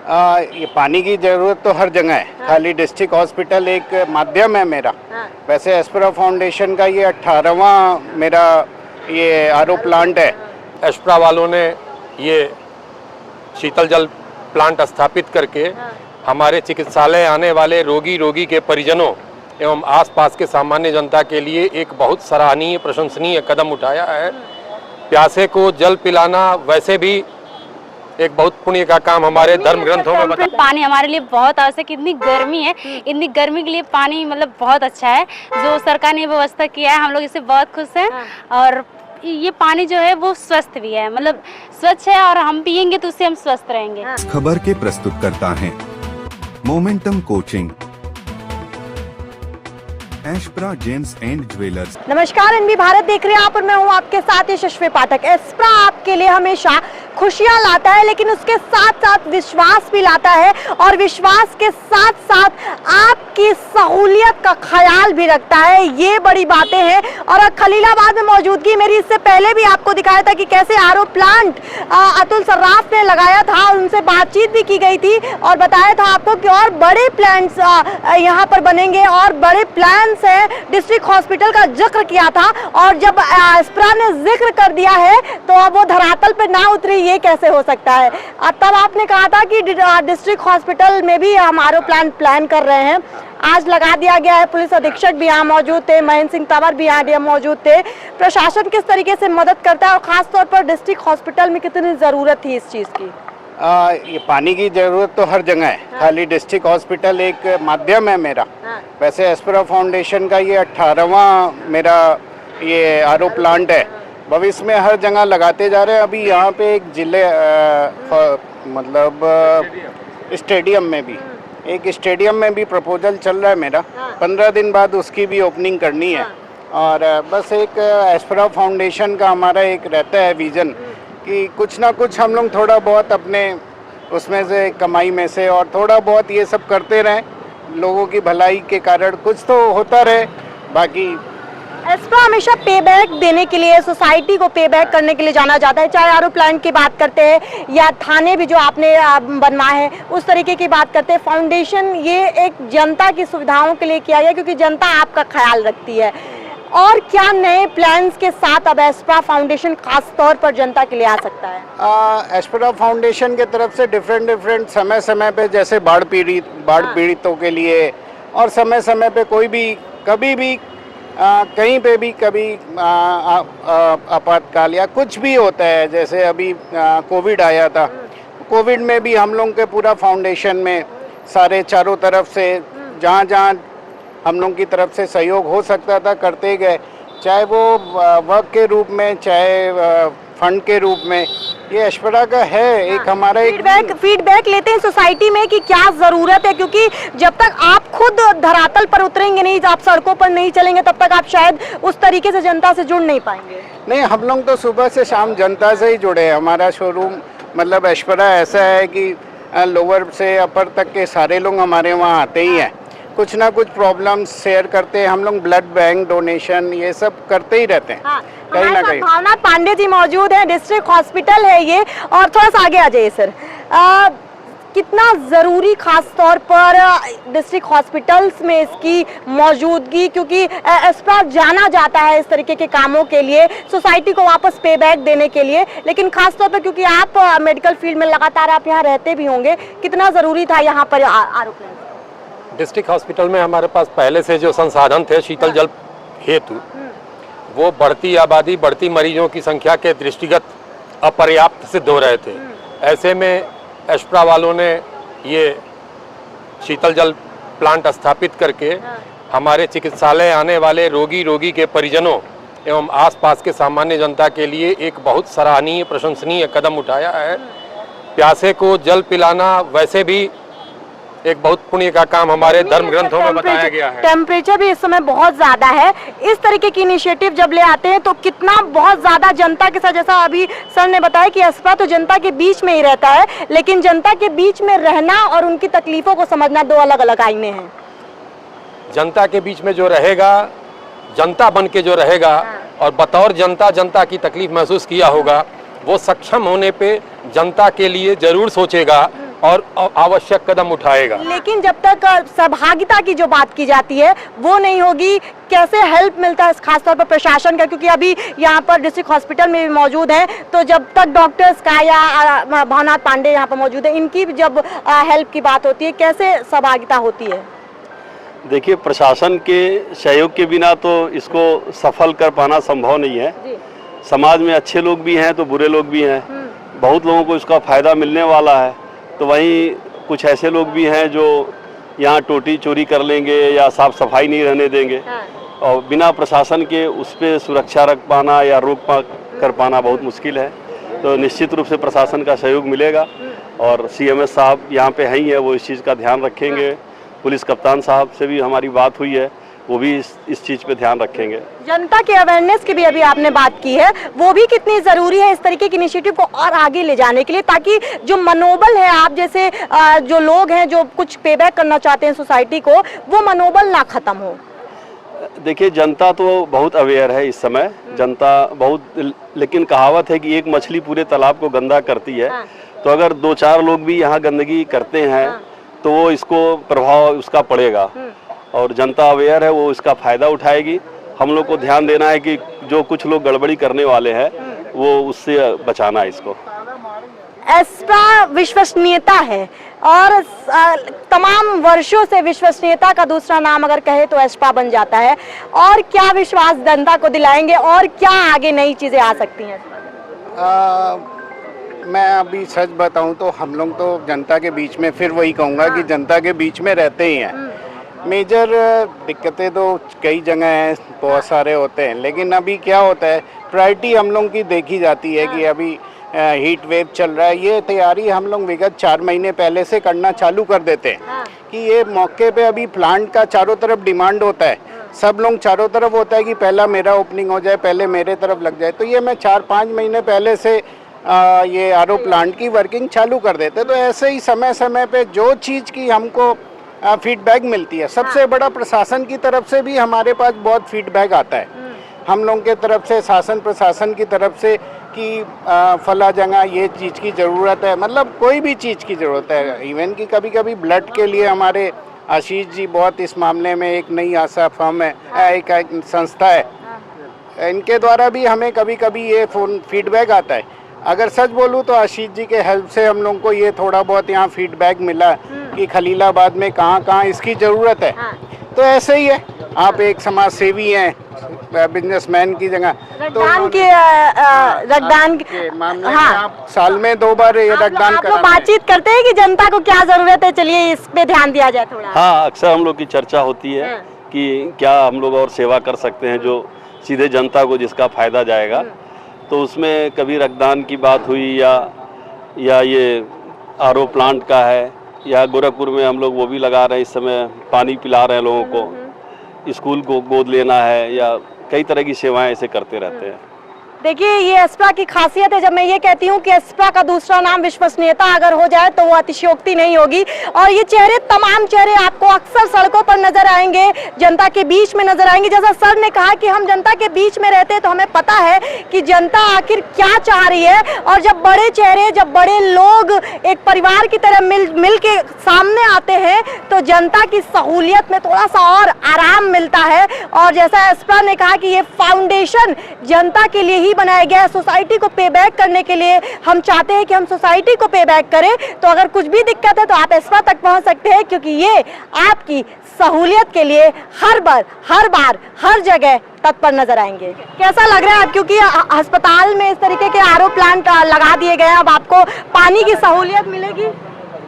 ये पानी की ज़रूरत तो हर जगह है। हाँ। खाली डिस्ट्रिक्ट हॉस्पिटल एक माध्यम है मेरा। हाँ। वैसे एस्परा फाउंडेशन का ये 18वां मेरा ये आरओ प्लांट है। एस्परा वालों ने ये शीतल जल प्लांट स्थापित करके हमारे चिकित्सालय आने वाले रोगी के परिजनों एवं आसपास के सामान्य जनता के लिए एक बहुत सराहनीय प्रशंसनीय कदम उठाया है। प्यासे को जल पिलाना वैसे भी एक बहुत पुण्य का काम हमारे धर्म ग्रंथों में बताया। पानी हमारे लिए बहुत आवश्यक, इतनी गर्मी है, इतनी गर्मी के लिए पानी मतलब बहुत अच्छा है जो सरकार ने व्यवस्था किया है। हम लोग इससे बहुत खुश हैं। और ये पानी जो है वो स्वस्थ भी है, मतलब स्वच्छ है और हम पियेंगे तो उससे हम स्वस्थ रहेंगे। खबर के प्रस्तुत करता है मोमेंटम कोचिंग, एस्परा जेम्स एंड ज्वेलर्स। नमस्कार, एनबी भारत देख रहे हैं आप और मैं हूं आपके साथ यशस्वी पाठक। एस्परा आपके लिए हमेशा खुशियां लाता है, लेकिन उसके साथ साथ विश्वास भी लाता है और विश्वास के साथ साथ आपकी सहूलियत का ख्याल भी रखता है। ये बड़ी बातें हैं। और खलीलाबाद में मौजूदगी मेरी, इससे पहले भी आपको दिखाया था कि कैसे आरओ प्लांट अतुल सर्राफ ने लगाया था, उनसे बातचीत भी की गई थी और बताया था आपको कि और बड़े प्लांट्स यहाँ पर बनेंगे और बड़े प्लान्स है। डिस्ट्रिक्ट हॉस्पिटल का जिक्र किया था और जब एस्परा ने जिक्र कर दिया है तो अब वो धरातल पर ना उतरी, ये कैसे हो सकता है। तब आपने कहा था कि डिस्ट्रिक्ट हॉस्पिटल में भी हम आरओ प्लान कर रहे हैं। आज लगा दिया गया है। पुलिस अधीक्षक भी यहाँ मौजूद थे, महेंद्र सिंह तंवर भी यहाँ मौजूद थे। प्रशासन किस तरीके से मदद करता है और खासतौर पर डिस्ट्रिक्ट हॉस्पिटल में कितनी जरूरत थी इस चीज की? ये पानी की ज़रूरत तो हर जगह है। खाली डिस्ट्रिक्ट हॉस्पिटल एक माध्यम है मेरा। वैसे एस्परा फाउंडेशन का ये 18वां मेरा ये आरओ प्लांट है। भविष्य में हर जगह लगाते जा रहे हैं। अभी यहाँ पे एक जिले मतलब स्टेडियम में भी प्रपोजल चल रहा है मेरा। 15 दिन बाद उसकी भी ओपनिंग करनी है। और बस एक एस्परा फाउंडेशन का हमारा एक रहता है विज़न कि कुछ ना कुछ हम लोग थोड़ा बहुत अपने उसमें से कमाई में से और थोड़ा बहुत ये सब करते रहें, लोगों की भलाई के कारण कुछ तो होता रहे। बाकी एस्परा हमेशा पे बैक देने के लिए, सोसाइटी को पे बैक करने के लिए जाना जाता है। चाहे आरओ प्लांट की बात करते हैं या थाने भी जो आपने बनवाए हैं उस तरीके की बात करते हैं। फाउंडेशन ये एक जनता की सुविधाओं के लिए किया गया क्योंकि जनता आपका ख्याल रखती है। और क्या नए प्लान्स के साथ अब एस्परा फाउंडेशन खास तौर पर जनता के लिए आ सकता है? एस्परा फाउंडेशन के तरफ से डिफरेंट समय पे जैसे बाढ़ पीड़ितों के लिए और समय समय पे कोई भी कभी भी कहीं पे भी कभी आपातकाल या कुछ भी होता है, जैसे अभी कोविड आया था, कोविड में भी हम लोग के पूरा फाउंडेशन में सारे चारों तरफ से जहाँ जहाँ हम लोग की तरफ से सहयोग हो सकता था करते गए, चाहे वो वर्क के रूप में चाहे फंड के रूप में। ये एस्परा का है एक हमारा एक फीडबैक लेते हैं सोसाइटी में कि क्या जरूरत है, क्योंकि जब तक आप खुद धरातल पर उतरेंगे नहीं, आप सड़कों पर नहीं चलेंगे, तब तक आप शायद उस तरीके से जनता से जुड़ नहीं पाएंगे। नहीं, हम लोग तो सुबह से शाम जनता से ही जुड़े हैं। हमारा शोरूम मतलब एस्परा ऐसा है कि लोअर से अपर तक के सारे लोग हमारे वहाँ आते ही हैं। कुछ ना कुछ प्रॉब्लम शेयर करते हैं हम लोग, ब्लड बैंक डोनेशन ये सब करते ही रहते हैं। कहीं ना कहीं भावनाथ पांडे जी मौजूद हैं, डिस्ट्रिक्ट हॉस्पिटल है ये। और थोड़ा सा आगे आ जाइए सर। कितना ज़रूरी खास तौर पर डिस्ट्रिक्ट हॉस्पिटल्स में इसकी मौजूदगी, क्योंकि एस्परा जाना जाता है इस तरीके के कामों के लिए, सोसाइटी को वापस पे बैक देने के लिए, लेकिन खास तौर पर क्योंकि आप मेडिकल फील्ड में लगातार आप यहाँ रहते भी होंगे, कितना ज़रूरी था यहाँ पर आरओ प्लांट? डिस्ट्रिक्ट हॉस्पिटल में हमारे पास पहले से जो संसाधन थे शीतल जल हेतु, वो बढ़ती आबादी बढ़ती मरीजों की संख्या के दृष्टिगत अपर्याप्त सिद्ध हो रहे थे। ऐसे में एस्परा वालों ने ये शीतल जल प्लांट स्थापित करके हमारे चिकित्सालय आने वाले रोगी के परिजनों एवं आसपास के सामान्य जनता के लिए एक बहुत सराहनीय प्रशंसनीय कदम उठाया है। प्यासे को जल पिलाना वैसे भी एक बहुत पुण्य का काम हमारे धर्म ग्रंथों में बताया गया है। टेम्परेचर भी इस समय बहुत ज्यादा है। इस तरीके की इनिशिएटिव जब ले आते हैं तो कितना बहुत ज्यादा जनता के साथ, जैसा अभी सर ने बताया कि एस्परा तो जनता के बीच में ही रहता है, लेकिन जनता के बीच में रहना और उनकी तकलीफों को समझना दो अलग अलग आईने हैं। जनता के बीच में जो रहेगा, जनता बन के जो रहेगा और बतौर जनता की तकलीफ महसूस किया होगा, वो सक्षम होने पे जनता के लिए जरूर सोचेगा और आवश्यक कदम उठाएगा। लेकिन जब तक सहभागिता की जो बात की जाती है वो नहीं होगी, कैसे हेल्प मिलता है खासतौर पर प्रशासन का, क्योंकि अभी यहाँ पर डिस्ट्रिक्ट हॉस्पिटल में भी मौजूद हैं, तो जब तक डॉक्टर्स का या भावनाथ पांडे यहाँ पर मौजूद है, इनकी जब हेल्प की बात होती है, कैसे सहभागिता होती है? देखिए, प्रशासन के सहयोग के बिना तो इसको सफल कर पाना संभव नहीं है। समाज में अच्छे लोग भी हैं तो बुरे लोग भी हैं, बहुत लोगों को इसका फ़ायदा मिलने वाला है, तो वहीं कुछ ऐसे लोग भी हैं जो यहाँ टोटी चोरी कर लेंगे या साफ सफाई नहीं रहने देंगे। और बिना प्रशासन के उस पर सुरक्षा रख पाना या कर पाना बहुत मुश्किल है। तो निश्चित रूप से प्रशासन का सहयोग मिलेगा और CMS साहब यहाँ पे हैं ही है, वो इस चीज़ का ध्यान रखेंगे। पुलिस कप्तान साहब से भी हमारी बात हुई है, वो भी इस चीज़ पे ध्यान रखेंगे। जनता के अवेयरनेस की भी अभी आपने बात की है, वो भी कितनी ज़रूरी है इस तरीके की इनिशिएटिव को और आगे ले जाने के लिए, ताकि जो मनोबल है आप जैसे जो लोग हैं जो कुछ पेबैक करना चाहते हैं सोसाइटी को, वो मनोबल ना खत्म हो? देखिए, जनता तो बहुत अवेयर है इस समय, जनता बहुत, लेकिन कहावत है कि एक मछली पूरे तालाब को गंदा करती है। तो अगर 2-4 लोग भी यहाँ गंदगी करते हैं तो वो इसको प्रभाव उसका पड़ेगा और जनता अवेयर है, वो इसका फ़ायदा उठाएगी। हम लोग को ध्यान देना है कि जो कुछ लोग गड़बड़ी करने वाले हैं वो उससे बचाना है इसको। एस्प्रा विश्वसनीयता है और तमाम वर्षों से विश्वसनीयता का दूसरा नाम अगर कहे तो एस्प्रा बन जाता है। और क्या विश्वास जनता को दिलाएंगे और क्या आगे नई चीज़ें आ सकती हैं? मैं अभी सच बताऊं तो हम लोग तो जनता के बीच में, फिर वही कहूँगा कि जनता के बीच में रहते ही हैं। मेजर दिक्कतें तो कई जगह हैं, बहुत सारे होते हैं, लेकिन अभी क्या होता है, प्रायोरिटी हम लोग की देखी जाती है कि अभी हीट वेव चल रहा है, ये तैयारी हम लोग विगत 4 महीने पहले से करना चालू कर देते हैं कि ये मौके पे अभी प्लांट का चारों तरफ डिमांड होता है, सब लोग चारों तरफ होता है कि पहला मेरा ओपनिंग हो जाए, पहले मेरे तरफ लग जाए, तो ये मैं 4-5 महीने पहले से ये आरओ प्लांट की वर्किंग चालू कर देते। तो ऐसे ही समय समय पे जो चीज़ की हमको फीडबैक मिलती है, सबसे बड़ा प्रशासन की तरफ से भी हमारे पास बहुत फीडबैक आता है हम लोग के तरफ से, शासन प्रशासन की तरफ से कि फला जगह ये चीज़ की ज़रूरत है, मतलब कोई भी चीज़ की ज़रूरत है। इवन कि कभी कभी ब्लड के लिए हमारे आशीष जी बहुत इस मामले में, एक नई आशा फर्म है, एक संस्था है, इनके द्वारा भी हमें कभी कभी ये फ़ोन फीडबैक आता है। अगर सच बोलूँ तो आशीष जी के हेल्प से हम लोग को ये थोड़ा बहुत यहाँ फीडबैक मिला कि खलीलाबाद में कहाँ इसकी ज़रूरत है। तो ऐसे ही है, आप एक समाज सेवी हैं, बिजनेसमैन की जगह, रक्तदान के मामले में आप साल में 2 बार ये रक्तदान आप लोग बातचीत करते हैं कि जनता को क्या जरूरत है, चलिए इस पे ध्यान दिया जाए थोड़ा। हाँ, अक्सर हम लोग की चर्चा होती है कि क्या हम लोग और सेवा कर सकते हैं जो सीधे जनता को जिसका फ़ायदा जाएगा। तो उसमें कभी रक्तदान की बात हुई या ये आरओ प्लांट का है, या गोरखपुर में हम लोग वो भी लगा रहे हैं, इस समय पानी पिला रहे हैं लोगों को, स्कूल को गोद लेना है, या कई तरह की सेवाएं ऐसे करते रहते हैं। देखिए, ये एस्प्रा की खासियत है। जब मैं ये कहती हूँ कि एस्प्रा का दूसरा नाम विश्वसनीयता अगर हो जाए तो वो अतिशयोक्ति नहीं होगी। और ये चेहरे, तमाम चेहरे आपको अक्सर सड़कों पर नजर आएंगे, जनता के बीच में नजर आएंगे। जैसा सर ने कहा कि हम जनता के बीच में रहते हैं तो हमें पता है कि जनता आखिर क्या चाह रही है। और जब बड़े चेहरे, जब बड़े लोग एक परिवार की तरह मिल के सामने आते हैं तो जनता की सहूलियत में थोड़ा सा और आराम मिलता है। और जैसा एस्प्रा ने कहा कि ये फाउंडेशन जनता के लिए ही बनाया गया है, सोसाइटी को पे बैक करने के लिए। हम चाहते हैं कि हम सोसाइटी को पे बैक करें, तो अगर कुछ भी दिक्कत है तो आप एस्प्रा तक पहुंच सकते हैं, क्योंकि ये आपकी सहूलियत के लिए हर बार हर जगह तत्पर नजर आएंगे। कैसा लग रहा है आप, क्योंकि अस्पताल में इस तरीके के आरओ प्लांट लगा दिए गए हैं, अब आपको पानी की सहूलियत मिलेगी?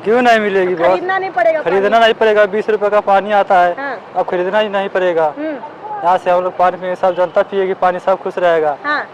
क्यों नहीं मिलेगी? खरीदना नहीं पड़ेगा? खरीदना नहीं पड़ेगा, 20 रुपए का पानी आता है। हाँ। अब खरीदना ही नहीं पड़ेगा। यहाँ से हम लोग पानी पिएंगे, सब जनता पिएगी पानी, सब खुश रहेगा। हाँ।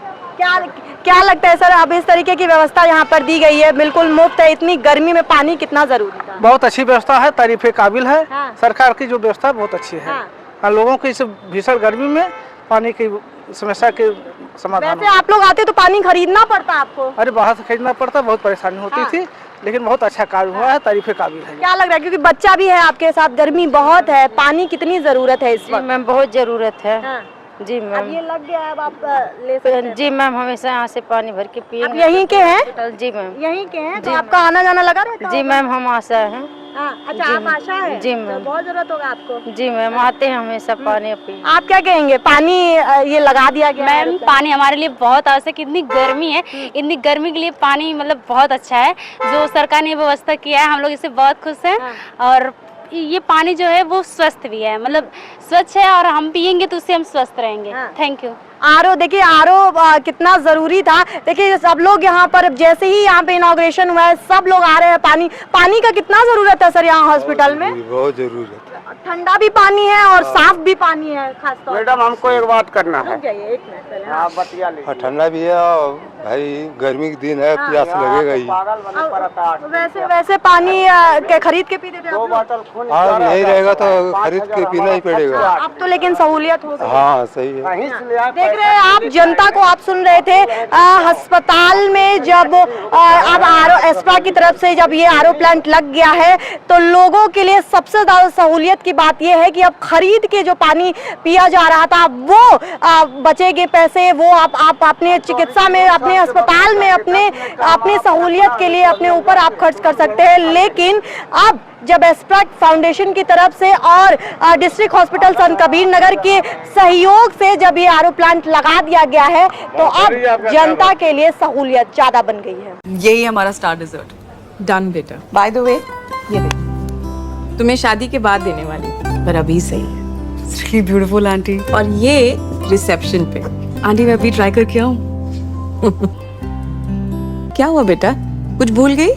क्या लगता है सर, अब इस तरीके की व्यवस्था यहाँ पर दी गई है, बिल्कुल मुफ्त है, इतनी गर्मी में पानी कितना जरूरी था? बहुत अच्छी व्यवस्था है, तारीफे काबिल है। हाँ। सरकार की जो व्यवस्था बहुत अच्छी है। हाँ। लोगों की इस भीषण गर्मी में पानी की समस्या के समाधान। वैसे आप लोग आते तो पानी खरीदना पड़ता आपको? अरे बाहर से खरीदना पड़ता, बहुत परेशानी होती थी, लेकिन बहुत अच्छा कार्य हुआ है, तारीफे काबिल है। क्या लग रहा है, क्योंकि बच्चा भी है आपके साथ, गर्मी बहुत है, पानी कितनी जरूरत है इस वक्त? मैम बहुत जरूरत है। जी अब मैम। ये लग गया है, अब आप ले सकते हैं। जी मैम, हमेशा यहाँ से पानी भर के पिए। आप यहीं के हैं? जी मैम। यहीं के हैं, तो जी, आपका आना जाना लगा रहता जी होगा? मैम, हम आशा हैं। हाँ, अच्छा जी आप मैम। आशा है? जी तो मैम। बहुत जरूरत होगा आपको। जी मैम, आते हैं हमेशा पानी पिए। आप क्या कहेंगे, पानी ये लगा दिया गया है मैम एरोप्लेन? पानी हमारे लिए बहुत आवश्यक, इतनी गर्मी है, इतनी गर्मी के लिए पानी मतलब बहुत अच्छा है जो सरकार ने व्यवस्था किया है, हम लोग इससे बहुत खुश हैं। और ये पानी जो है वो स्वस्थ भी है, मतलब स्वच्छ है और हम पियेंगे तो उससे हम स्वस्थ रहेंगे। Thank you. आरओ, देखिए आरओ कितना जरूरी था। देखिए सब लोग यहाँ पर जैसे ही यहाँ पे इनॉग्रेशन हुआ है सब लोग आ रहे हैं। पानी का कितना जरूरत है सर यहाँ हॉस्पिटल में? बहुत जरूरत है। ठंडा भी पानी है और साफ भी पानी है खास तौर मैडम हमको एक बात करना है। रुक जाइए एक मिनट पहले। हाँ। आप बतिया लीजिए। ठंडा भी है और भाई गर्मी के दिन है, प्यास लगेगा ही। पागल बने पड़ता है। वैसे पानी के खरीद के पीते थे आप दो लोग? बोतल खून हाँ यही रहेगा तो खरीद के पीना ही पड़ेगा। अब तो लेकिन सहूलियत हो गई। हाँ सही है। कहीं से ले आए देख रहे हैं आप, जनता को आप सुन रहे थे। अस्पताल में जब अब आरओ एस्प्रा की तरफ से जब ये आरओ प्लांट लग गया है तो लोगों के लिए सबसे ज्यादा सहूलियत की बात यह है कि अब खरीद के जो पानी पिया जा रहा था वो बचेंगे पैसे, वो आप अपने चिकित्सा में, अपने अस्पताल में, अपने सहूलियत के लिए अपने ऊपर आप खर्च कर सकते हैं। लेकिन अब जब एस्प्रा फाउंडेशन की तरफ से और डिस्ट्रिक्ट हॉस्पिटल संत कबीर नगर के सहयोग से जब ये आरओ प्लांट लगा दिया गया है तो अब जनता के लिए सहूलियत ज्यादा बन गई है। यही हमारा स्टार डिजर्ट। डन बेटा। बाय द वे ये देख, तुम्हें शादी के बाद देने वाली थी पर अभी सही है। It's really beautiful aunty. और ये रिसेप्शन पे। आंटी मैं अभी ट्राई करके आऊं? क्या हुआ बेटा, कुछ भूल गई?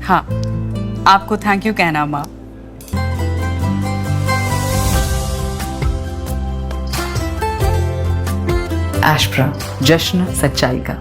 हाँ, आपको थैंक यू कहना माँ। एस्प्रा, जश्न सच्चाई का।